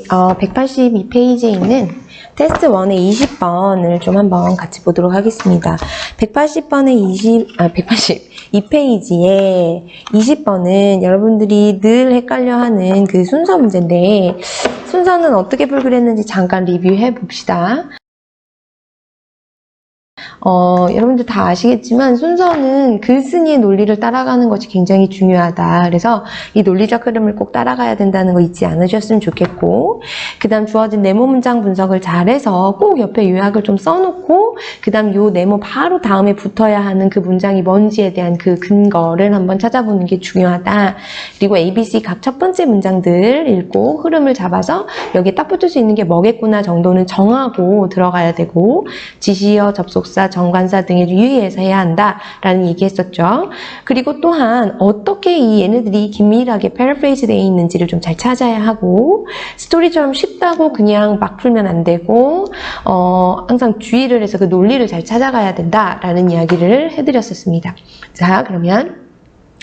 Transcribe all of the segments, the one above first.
182페이지에 있는 테스트 1의 20번을 좀 한번 같이 보도록 하겠습니다. 182페이지에 20번은 여러분들이 늘 헷갈려하는 그 순서 문제인데, 순서는 어떻게 풀기로 했는지 잠깐 리뷰해 봅시다. 여러분들 다 아시겠지만 순서는 글쓴이의 논리를 따라가는 것이 굉장히 중요하다. 그래서 이 논리적 흐름을 꼭 따라가야 된다는 거 잊지 않으셨으면 좋겠고, 그 다음 주어진 네모 문장 분석을 잘해서 꼭 옆에 요약을 좀 써놓고, 그 다음 요 네모 바로 다음에 붙어야 하는 그 문장이 뭔지에 대한 그 근거를 한번 찾아보는 게 중요하다. 그리고 ABC 각 첫 번째 문장들 읽고 흐름을 잡아서 여기에 딱 붙을 수 있는 게 뭐겠구나 정도는 정하고 들어가야 되고, 지시어, 접속사, 정관사 등에 유의해서 해야 한다라는 얘기했었죠. 그리고 또한 어떻게 이 얘네들이 긴밀하게 패러프레이즈 되어 있는지를 좀 잘 찾아야 하고, 스토리처럼 쉽다고 그냥 막 풀면 안 되고, 항상 주의를 해서 그 논리를 잘 찾아가야 된다라는 이야기를 해드렸었습니다. 자, 그러면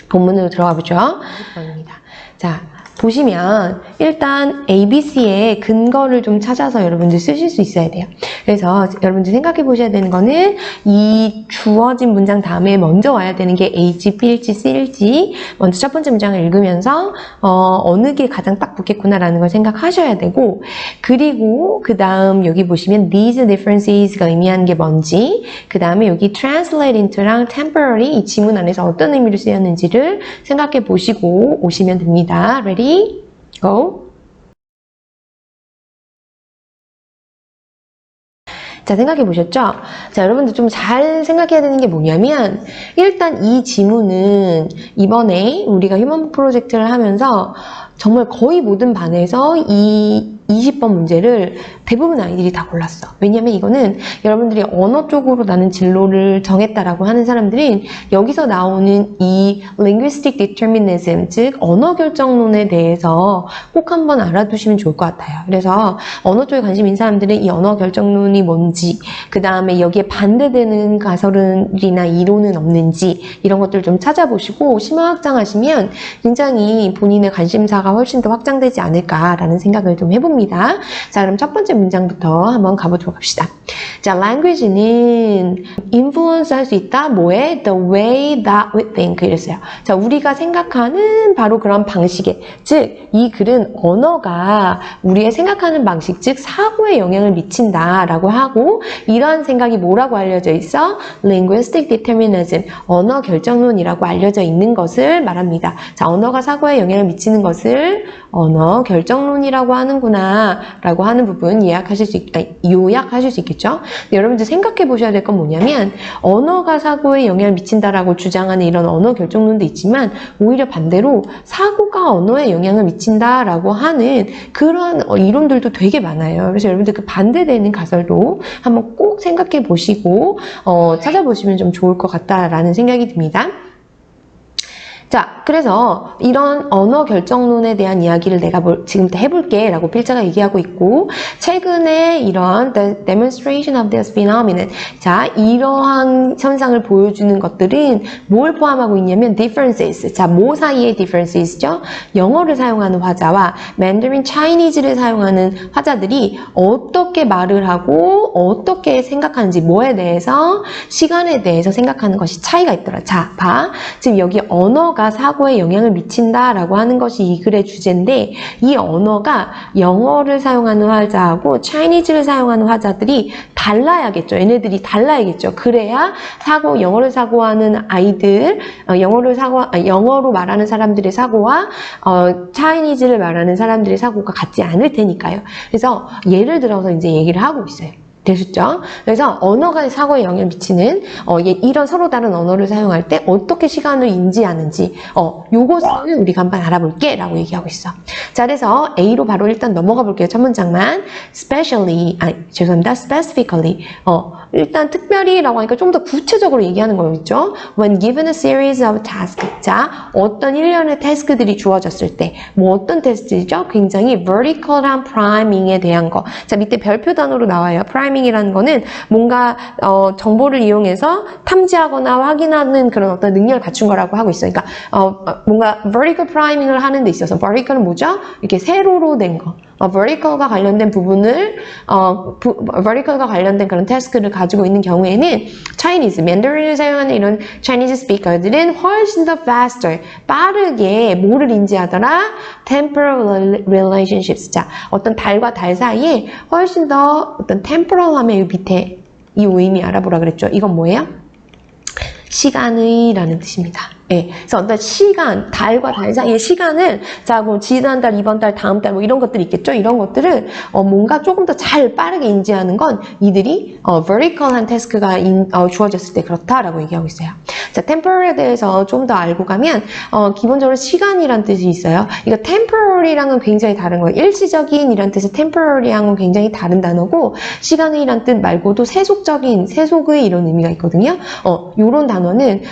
본문으로 들어가 보죠. 20번입니다. 자, 보시면 일단 ABC의 근거를 좀 찾아서 여러분들 쓰실 수 있어야 돼요. 그래서 여러분들 생각해 보셔야 되는 거는 이 주어진 문장 다음에 먼저 와야 되는 게 A일지 B일지 C일지 먼저 첫 번째 문장을 읽으면서 어느 게 가장 딱 붙겠구나라는 걸 생각하셔야 되고, 그리고 그 다음 여기 보시면 these differences가 의미하는 게 뭔지, 그 다음에 여기 translate into랑 temporary 이 지문 안에서 어떤 의미로 쓰였는지를 생각해 보시고 오시면 됩니다. Ready? Go. 자, 생각해 보셨죠? 자, 여러분들 좀 잘 생각해야 되는 게 뭐냐면, 일단 이 지문은 이번에 우리가 휴먼 프로젝트를 하면서 정말 거의 모든 반에서 이 20번 문제를 대부분 아이들이 다 골랐어. 왜냐면 이거는 여러분들이 언어 쪽으로 나는 진로를 정했다라고 하는 사람들은 여기서 나오는 이 linguistic determinism, 즉 언어 결정론에 대해서 꼭 한번 알아두시면 좋을 것 같아요. 그래서 언어 쪽에 관심 있는 사람들은 이 언어 결정론이 뭔지, 그 다음에 여기에 반대되는 가설이나 이론은 없는지 이런 것들을 좀 찾아보시고 심화 확장하시면 굉장히 본인의 관심사가 훨씬 더 확장되지 않을까라는 생각을 좀 해봅니다. 자, 그럼 첫 번째 문장부터 한번 가보도록 합시다. 자, language는 influence 할 수 있다. 뭐에? The way that we think. 이랬어요. 자, 우리가 생각하는 바로 그런 방식에, 즉, 이 글은 언어가 우리의 생각하는 방식, 즉, 사고에 영향을 미친다라고 하고, 이러한 생각이 뭐라고 알려져 있어? linguistic determinism, 언어 결정론이라고 알려져 있는 것을 말합니다. 자, 언어가 사고에 영향을 미치는 것을 언어 결정론이라고 하는구나 라고 하는 부분 요약하실 수 있겠죠? 여러분들 생각해 보셔야 될 건 뭐냐면, 언어가 사고에 영향을 미친다라고 주장하는 이런 언어 결정론도 있지만, 오히려 반대로 사고가 언어에 영향을 미친다라고 하는 그런 이론들도 되게 많아요. 그래서 여러분들 그 반대되는 가설도 한번 꼭 생각해 보시고 찾아보시면 좀 좋을 것 같다라는 생각이 듭니다. 자, 그래서 이런 언어 결정론에 대한 이야기를 내가 지금부터 해볼게 라고 필자가 얘기하고 있고, 최근에 이런 the demonstration of this phenomenon, 자, 이러한 현상을 보여주는 것들은 뭘 포함하고 있냐면 differences, 자, 뭐 사이의 differences죠? 영어를 사용하는 화자와 Mandarin Chinese를 사용하는 화자들이 어떻게 말을 하고 어떻게 생각하는지, 뭐에 대해서, 시간에 대해서 생각하는 것이 차이가 있더라. 자, 봐. 지금 여기 언어가 사고에 영향을 미친다라고 하는 것이 이 글의 주제인데, 이 언어가 영어를 사용하는 화자하고 차이니즈를 사용하는 화자들이 달라야겠죠. 얘네들이 달라야겠죠. 그래야 영어를 사고하는 아이들, 영어로 말하는 사람들의 사고와 차이니즈를 말하는 사람들의 사고가 같지 않을 테니까요. 그래서 예를 들어서 이제 얘기를 하고 있어요. 되셨죠? 그래서 언어가 사고에 영향을 미치는 이런 서로 다른 언어를 사용할 때 어떻게 시간을 인지하는지 요것을 우리가 한번 알아볼게 라고 얘기하고 있어. 자, 그래서 A로 바로 일단 넘어가 볼게요. 첫 문장만. specifically 일단 특별히 라고 하니까 좀 더 구체적으로 얘기하는 거겠죠. When given a series of tasks, 자, 어떤 일련의 태스크들이 주어졌을 때, 뭐 어떤 테스트죠? 굉장히 vertical한 priming에 대한 거. 자, 밑에 별표 단어로 나와요. priming이라는 거는 뭔가 정보를 이용해서 탐지하거나 확인하는 그런 어떤 능력을 갖춘 거라고 하고 있어요. 그러니까 뭔가 vertical priming을 하는 데 있어서 vertical은 뭐죠? 이렇게 세로로 된 거. vertical과 관련된 부분을 vertical과 관련된 그런 태스크를 가지고 있는 경우에는 Chinese, Mandarin을 사용하는 이런 Chinese 스피커들은 훨씬 더 faster, 빠르게 뭐를 인지하더라? Temporal relationships. 자, 어떤 달과 달 사이에 훨씬 더 어떤 temporal함의 이 밑에 이 의미 알아보라 그랬죠. 이건 뭐예요? 시간의 라는 뜻입니다. 예. 그래서 어떤 시간, 달과 달 사이의 시간을, 자, 뭐, 지난달, 이번 달, 다음 달, 뭐, 이런 것들이 있겠죠? 이런 것들을, 뭔가 조금 더 잘 빠르게 인지하는 건 이들이, vertical한 태스크가 주어졌을 때 그렇다라고 얘기하고 있어요. 자, temporal에 대해서 좀 더 알고 가면, 기본적으로 시간이란 뜻이 있어요. 이거 temporal이랑은 굉장히 다른 거예요. 일시적인 이란 뜻의 temporal이랑은 굉장히 다른 단어고, 시간의란 뜻 말고도 세속적인, 세속의 이런 의미가 있거든요. 요런 단어는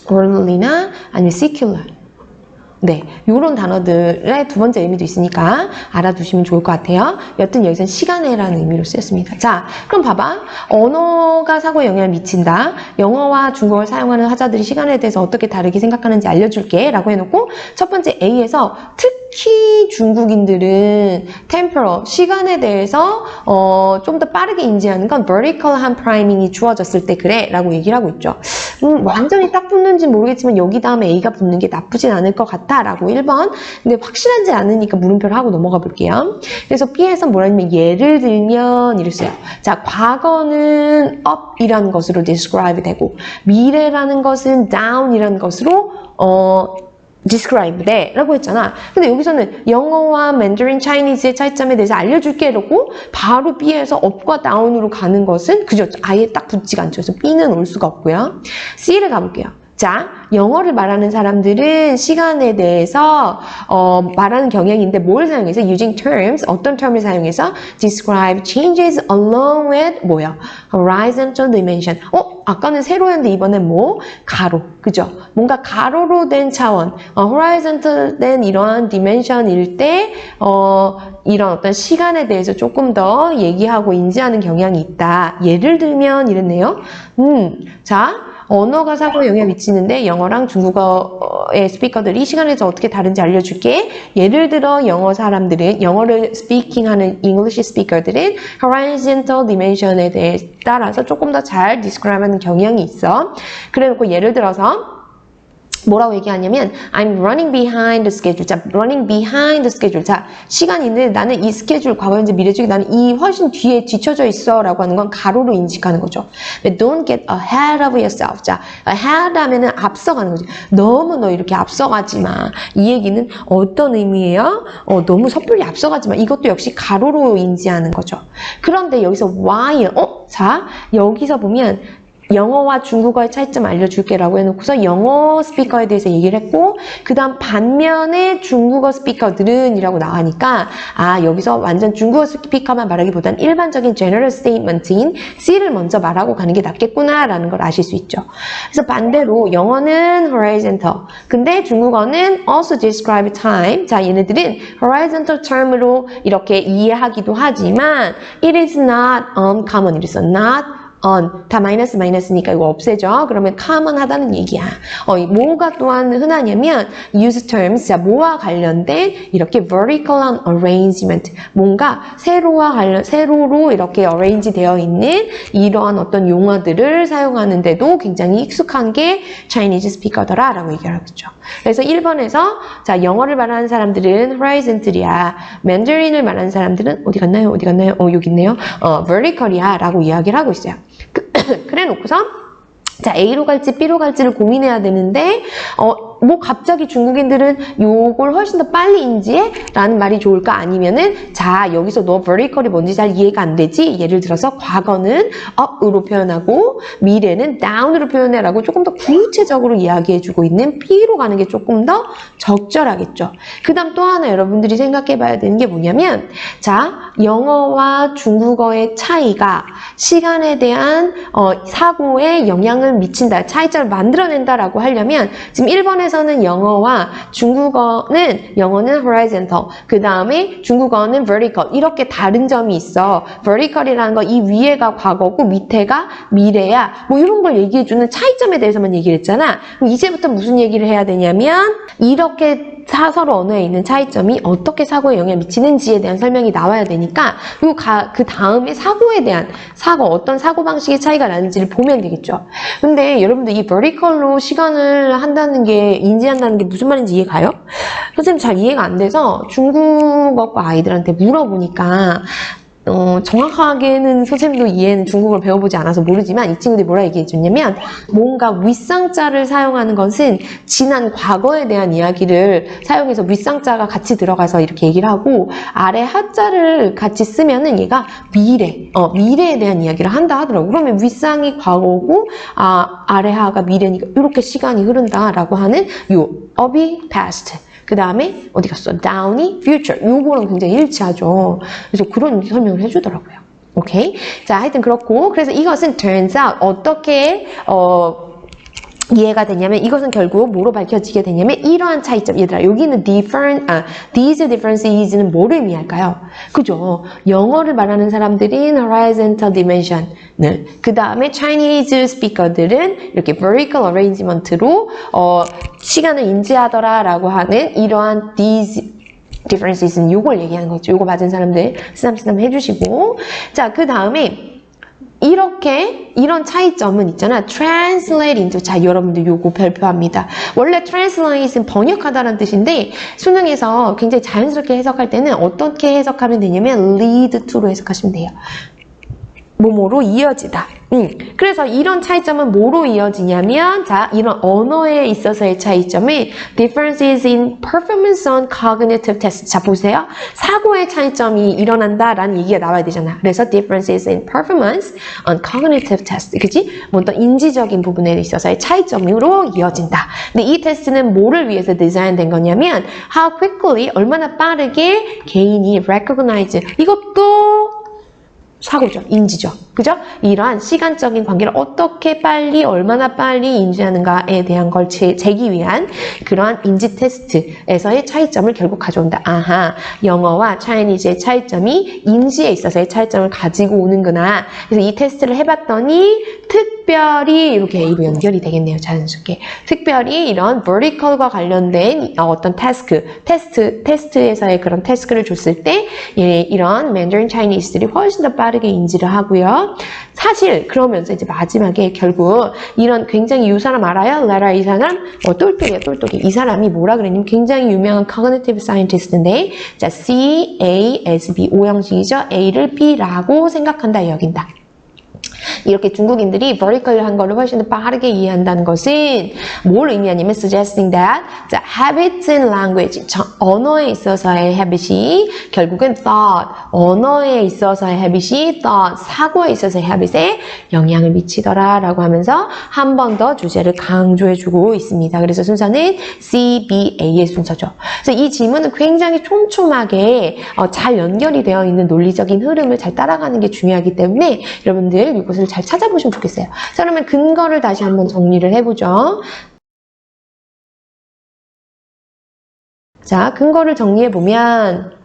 worldly나 아니면 secular. 네, 요런 단어들의 두 번째 의미도 있으니까 알아두시면 좋을 것 같아요. 여튼 여기서는 시간에라는 의미로 쓰였습니다. 자, 그럼 봐봐. 언어가 사고에 영향을 미친다. 영어와 중국어를 사용하는 화자들이 시간에 대해서 어떻게 다르게 생각하는지 알려줄게 라고 해놓고 첫 번째 A에서 특히 중국인들은 temporal, 시간에 대해서 좀 더 빠르게 인지하는 건 vertical한 priming이 주어졌을 때 그래 라고 얘기를 하고 있죠. 완전히 딱 붙는지는 모르겠지만 여기 다음에 A가 붙는 게 나쁘진 않을 것 같아 라고 1번. 근데 확실하지 않으니까 물음표를 하고 넘어가 볼게요. 그래서 B에서 뭐라 하냐면 예를 들면 이랬어요. 자, 과거는 up이라는 것으로 describe 되고 미래라는 것은 down이라는 것으로 describe 돼 라고 했잖아. 근데 여기서는 영어와 Mandarin Chinese의 차이점에 대해서 알려줄게 라고 바로 B에서 up과 down으로 가는 것은 그죠? 아예 딱 붙지가 않죠. 그래서 B는 올 수가 없고요. C를 가볼게요. 자, 영어를 말하는 사람들은 시간에 대해서 말하는 경향인데 뭘 사용해서? using terms, 어떤 term을 사용해서? describe changes along with 뭐야? horizontal dimension. 아까는 세로였는데 이번엔 뭐? 가로. 그죠? 뭔가 가로로 된 차원, horizontal 된 이러한 dimension일 때 이런 어떤 시간에 대해서 조금 더 얘기하고 인지하는 경향이 있다. 예를 들면 이랬네요. 자, 언어가 사고에 영향을 미치는데 영어랑 중국어의 스피커들이 시간에 대해서 어떻게 다른지 알려줄게. 예를 들어 영어 사람들은, 영어를 스피킹하는 English 스피커들은 horizontal dimension에 대해 따라서 조금 더 잘 describe하는 경향이 있어. 그래놓고 예를 들어서 뭐라고 얘기하냐면 I'm running behind the schedule. 자, running behind the schedule. 자, 시간이 있는데 나는 이 스케줄, 과거, 현재, 미래 중에 나는 이 훨씬 뒤에 뒤쳐져 있어 라고 하는 건 가로로 인식하는 거죠. Don't get ahead of yourself. 자, ahead 하면은 앞서가는 거지. 너무 너 이렇게 앞서가지 마. 이 얘기는 어떤 의미예요? 너무 섣불리 앞서가지 마. 이것도 역시 가로로 인지하는 거죠. 그런데 여기서 why? 자, 여기서 보면 영어와 중국어의 차이점 알려줄게 라고 해놓고서 영어 스피커에 대해서 얘기를 했고 그 다음 반면에 중국어 스피커들은 이라고 나가니까 여기서 완전 중국어 스피커만 말하기보단 일반적인 general statement인 C를 먼저 말하고 가는 게 낫겠구나 라는 걸 아실 수 있죠. 그래서 반대로 영어는 horizontal 근데 중국어는 also describe time. 자, 얘네들은 horizontal term으로 이렇게 이해하기도 하지만 it is not uncommon. 이랬어. not 다 마이너스니까 이거 없애죠. 그러면 common하다는 얘기야. 뭐가 또한 흔하냐면 use terms, 자, 뭐와 관련된 이렇게 vertical한 arrangement, 뭔가 세로로 이렇게 arrange 되어 있는 이러한 어떤 용어들을 사용하는데도 굉장히 익숙한 게 Chinese speaker더라 라고 얘기를 하겠죠. 그래서 1번에서 자, 영어를 말하는 사람들은 horizontal이야. Mandarin을 말하는 사람들은 어디 갔나요? 여기 있네요. vertical이야 라고 이야기를 하고 있어요. 그래 놓고서 자, A로 갈지 B로 갈지를 고민해야 되는데 뭐 갑자기 중국인들은 요걸 훨씬 더 빨리 인지해? 라는 말이 좋을까? 아니면은 자, 여기서 너 vertical이 뭔지 잘 이해가 안 되지? 예를 들어서 과거는 up으로 표현하고 미래는 down으로 표현해 라고 조금 더 구체적으로 이야기해주고 있는 B로 가는 게 조금 더 적절하겠죠. 그 다음 또 하나 여러분들이 생각해 봐야 되는 게 뭐냐면 자, 영어와 중국어의 차이가 시간에 대한 사고에 영향을 미친다. 차이점을 만들어낸다라고 하려면 지금 1번에서는 영어와 영어는 horizontal, 그 다음에 중국어는 vertical 이렇게 다른 점이 있어. vertical이라는 거 이 위에가 과거고 밑에가 미래야. 뭐 이런 걸 얘기해주는 차이점에 대해서만 얘기를 했잖아. 그럼 이제부터 무슨 얘기를 해야 되냐면 이렇게 서로 언어에 있는 차이점이 어떻게 사고에 영향을 미치는지에 대한 설명이 나와야 되니까 그 다음에 사고에 대한 어떤 사고방식의 차이가 나는지를 보면 되겠죠. 근데 여러분들 이 vertical로 시간을 한다는 게, 인지한다는 게 무슨 말인지 이해가요? 선생님 잘 이해가 안 돼서 중국어과 아이들한테 물어보니까 정확하게는 선생님도 이해는 중국어를 배워보지 않아서 모르지만 이 친구들이 뭐라 얘기해 줬냐면, 뭔가 윗상자를 사용하는 것은 지난 과거에 대한 이야기를 사용해서 윗상자가 같이 들어가서 이렇게 얘기를 하고, 아래 하자를 같이 쓰면은 얘가 미래에 대한 이야기를 한다 하더라고. 그러면 윗상이 과거고 아래 하가 미래니까 이렇게 시간이 흐른다라고 하는 요 up이 past, 그 다음에 어디 갔어? down이 future. 요거랑 굉장히 일치하죠. 그래서 그런 설명을 해주더라고요. 오케이? 자, 하여튼 그렇고, 그래서 이것은 turns out 어떻게 이해가 되냐면, 이것은 결국 뭐로 밝혀지게 되냐면, 이러한 차이점. 얘들아, 여기는 these differences는 뭐를 의미할까요? 그죠? 영어를 말하는 사람들인 horizontal dimension을, 그 다음에 Chinese speaker들은 이렇게 vertical arrangement로 시간을 인지하더라 라고 하는 이러한 these differences는 요걸 얘기하는 거죠. 요거 맞은 사람들 쓰담쓰담 해주시고. 자, 그 다음에 이런 차이점은 있잖아. translate into. 자, 여러분들 요거 발표합니다. 원래 translate은 번역하다라는 뜻인데, 수능에서 굉장히 자연스럽게 해석할 때는 어떻게 해석하면 되냐면 lead to로 해석하시면 돼요. 뭐뭐로 이어지다. 그래서 이런 차이점은 뭐로 이어지냐면, 자, 이런 언어에 있어서의 차이점은 differences in performance on cognitive tests. 자, 보세요. 사고의 차이점이 일어난다라는 얘기가 나와야 되잖아. 그래서 differences in performance on cognitive tests. 그치? 뭐 어떤 인지적인 부분에 있어서의 차이점으로 이어진다. 근데 이 테스트는 뭐를 위해서 디자인된 거냐면, how quickly, 얼마나 빠르게 개인이 recognize, 이것도 사고죠. 인지죠. 그죠? 이러한 시간적인 관계를 어떻게 빨리, 얼마나 빨리 인지하는가에 대한 걸 재기 위한 그러한 인지 테스트에서의 차이점을 결국 가져온다. 아하, 영어와 차이니즈의 차이점이 인지에 있어서의 차이점을 가지고 오는구나. 그래서 이 테스트를 해봤더니 특별히 이렇게 A로 연결이 되겠네요. 자연스럽게. 특별히 이런 vertical과 관련된 어떤 테스트에서의 그런 태스크를 줬을 때 이런 Mandarin Chinese들이 훨씬 더 빠르게 인지를 하고요. 사실 그러면서 이제 마지막에 결국 이런 굉장히 이 사람 알아요? 라라 이 사람? 똘똘이야, 똘똘이. 이 사람이 뭐라 그랬냐면 굉장히 유명한 cognitive scientist인데, 자, C, A, S, B, O 형식이죠. A를 B라고 생각한다, 여긴다. 이렇게 중국인들이 vertical 한 거를 훨씬 더 빠르게 이해한다는 것은 뭘 의미하냐면 suggesting that 자, habits and language, 언어에 있어서의 habit이 결국은 thought, 언어에 있어서의 habit이 thought, 사고에 있어서의 habit에 영향을 미치더라 라고 하면서 한 번 더 주제를 강조해주고 있습니다. 그래서 순서는 C, B, A의 순서죠. 그래서 이 질문은 굉장히 촘촘하게 잘 연결이 되어 있는 논리적인 흐름을 잘 따라가는 게 중요하기 때문에 여러분들 이것을 잘 찾아보시면 좋겠어요. 자, 그러면 근거를 다시 한번 정리를 해보죠. 자, 근거를 정리해보면,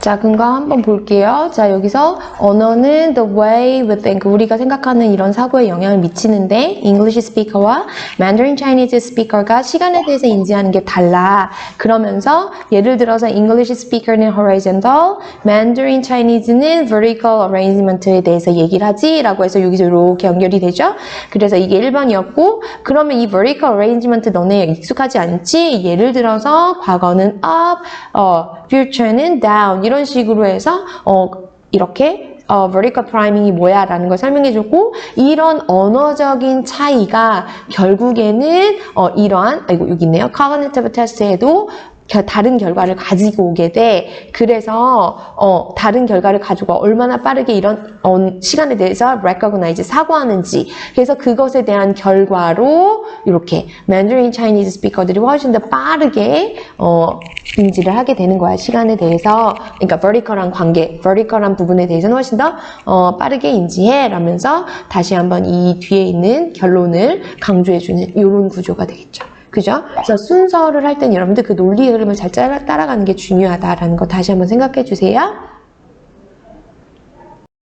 자, 근거 한번 볼게요. 자, 여기서 언어는 the way we think, 우리가 생각하는 이런 사고에 영향을 미치는데 English speaker와 Mandarin Chinese speaker가 시간에 대해서 인지하는 게 달라. 그러면서 예를 들어서 English speaker는 horizontal, Mandarin Chinese는 vertical arrangement에 대해서 얘기를 하지 라고 해서 여기서 이렇게 연결이 되죠. 그래서 이게 1번이었고, 그러면 이 vertical arrangement 너네 익숙하지 않지? 예를 들어서 과거는 up, future는 down 이런 식으로 해서 이렇게 vertical priming이 뭐야 라는 걸 설명해줬고, 이런 언어적인 차이가 결국에는 이러한 여기 있네요. cognitive test에도 다른 결과를 가지고 오게 돼. 그래서 다른 결과를 가지고 얼마나 빠르게 이런 시간에 대해서 recognize, 사고하는지, 그래서 그것에 대한 결과로 이렇게 Mandarin Chinese 스피커들이 훨씬 더 빠르게 인지를 하게 되는 거야. 시간에 대해서. 그러니까 vertical한 관계, vertical한 부분에 대해서는 훨씬 더 빠르게 인지해 라면서 다시 한번 이 뒤에 있는 결론을 강조해주는 이런 구조가 되겠죠. 그죠? 그래서 순서를 할 땐 여러분들 그 논리의 흐름을 잘 따라가는 게 중요하다라는 거 다시 한번 생각해 주세요.